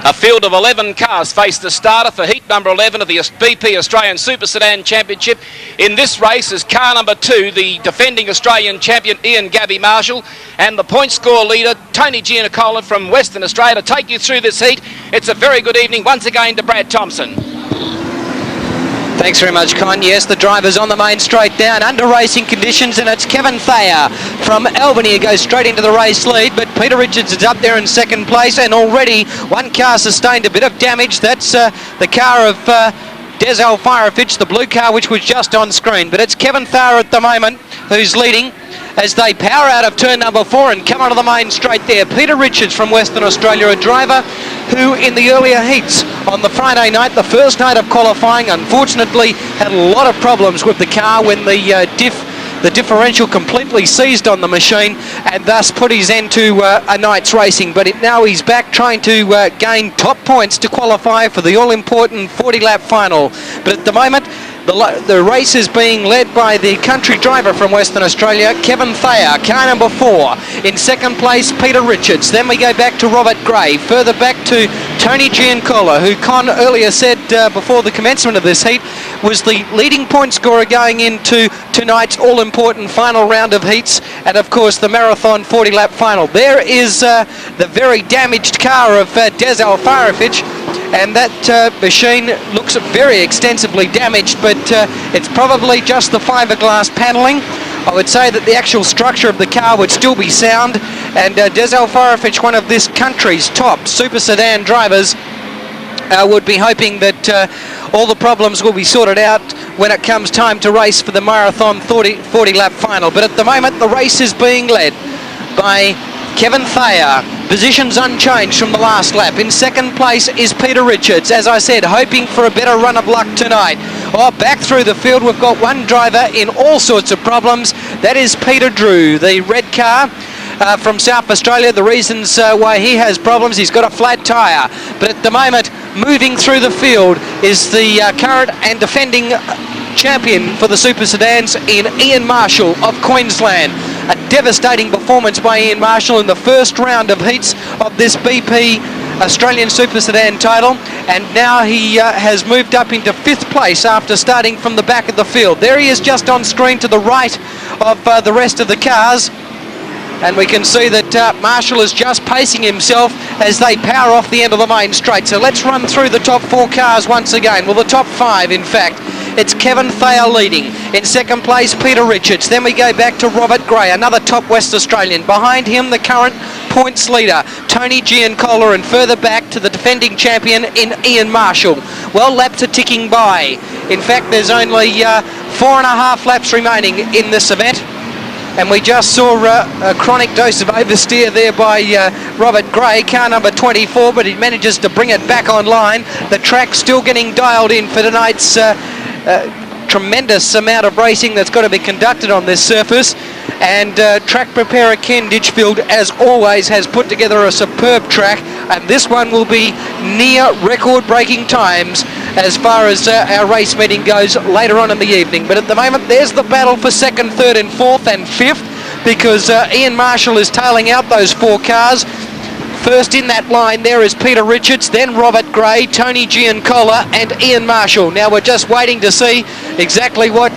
A field of 11 cars face the starter for heat number 11 of the BP Australian Super Sedan Championship. In this race is car number 2, the defending Australian champion Ian Gabby Marshall, and the point score leader Tony Giannicola from Western Australia. To take you through this heat, it's a very good evening once again to Brad Thompson. Thanks very much, Con. Yes, the driver's on the main straight down under racing conditions, and it's Kevin Thayer from Albany who goes straight into the race lead, but Peter Richards is up there in second place, and already one car sustained a bit of damage. That's the car of Des Alfirefic, the blue car, which was just on screen. But it's Kevin Thayer at the moment who's leading as they power out of turn number 4 and come onto the main straight there. Peter Richards from Western Australia, a driver who in the earlier heats on the Friday night, the first night of qualifying, unfortunately had a lot of problems with the car when the differential completely seized on the machine, and thus put his end to a night's racing. But now he's back trying to gain top points to qualify for the all-important 40-lap final. But at the moment, the race is being led by the country driver from Western Australia, Kevin Thayer, car number 4. In second place, Peter Richards. Then we go back to Robert Gray. Further back to Tony Giannicola, who Con earlier said before the commencement of this heat was the leading point scorer going into tonight's all-important final round of heats, and of course the marathon 40-lap final. There is the very damaged car of Des Alfirefic, and that machine looks very extensively damaged, but it's probably just the fiberglass panelling. I would say that the actual structure of the car would still be sound, and Des Alfirefic, one of this country's top super sedan drivers, would be hoping that all the problems will be sorted out when it comes time to race for the marathon 40-lap final. But at the moment, the race is being led by Kevin Thayer, positions unchanged from the last lap. In second place is Peter Richards, as I said, hoping for a better run of luck tonight. Oh, back through the field, we've got one driver in all sorts of problems. That is Peter Drew, the red car from South Australia. The reasons why he has problems, he's got a flat tyre. But at the moment, moving through the field is the current and defending champion for the Super Sedans in Ian Marshall of Queensland. A devastating performance by Ian Marshall in the first round of heats of this BP Australian Super Sedan title, and now he has moved up into 5th place after starting from the back of the field. There he is just on screen to the right of the rest of the cars, and we can see that Marshall is just pacing himself as they power off the end of the main straight. So let's run through the top 4 cars once again. Well, the top 5 in fact. It's Kevin Thayer leading. In second place, Peter Richards. Then we go back to Robert Gray, another top West Australian. Behind him, the current points leader, Tony Giannicola, and further back to the defending champion in Ian Marshall. Well, laps are ticking by. In fact, there's only 4.5 laps remaining in this event. And we just saw a chronic dose of oversteer there by Robert Gray, car number 24, but he manages to bring it back online. The track's still getting dialed in for tonight's tremendous amount of racing that's got to be conducted on this surface, and track preparer Ken Ditchfield, as always, has put together a superb track, and this one will be near record-breaking times as far as our race meeting goes later on in the evening. But at the moment, there's the battle for 2nd, 3rd and 4th and 5th, because Ian Marshall is tailing out those 4 cars. First in that line there is Peter Richards, then Robert Gray, Tony Giannicola and Ian Marshall. Now we're just waiting to see exactly what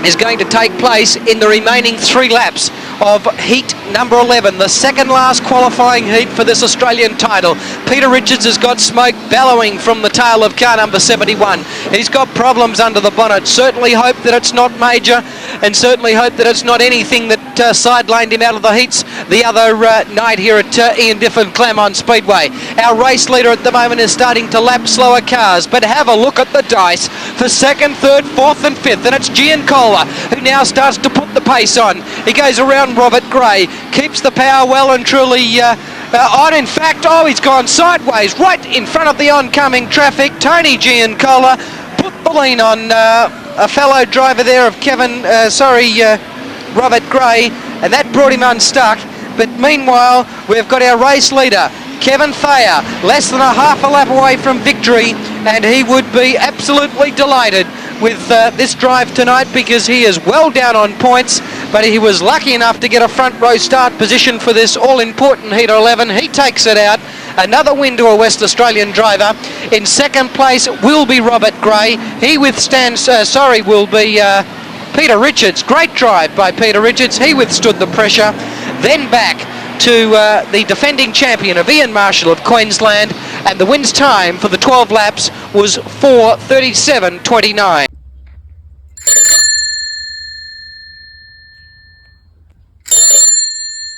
is going to take place in the remaining 3 laps of heat number 11, the second last qualifying heat for this Australian title. Peter Richards has got smoke bellowing from the tail of car number 71. He's got problems under the bonnet. Certainly hope that it's not major, and certainly hope that it's not anything that sidelined him out of the heats the other night here at Ian Difford Claremont Speedway. Our race leader at the moment is starting to lap slower cars, but have a look at the dice for 2nd, 3rd, 4th and 5th, and it's Giannicola who now starts to put the pace on. He goes around Robert Gray, keeps the power well and truly on. In fact, he's gone sideways right in front of the oncoming traffic. Tony Giannicola put the lean on a fellow driver there of Robert Gray, and that brought him unstuck. But meanwhile, we've got our race leader, Kevin Thayer, less than a half a lap away from victory, and he would be absolutely delighted with this drive tonight, because he is well down on points, but he was lucky enough to get a front row start position for this all-important heat 11. He takes it out, Another win to a West Australian driver. In second place will be Robert Gray. He withstands, will be Peter Richards. Great drive by Peter Richards. He withstood the pressure. Then back to the defending champion of Ian Marshall of Queensland, and the win's time for the 12 laps was 4:37.29.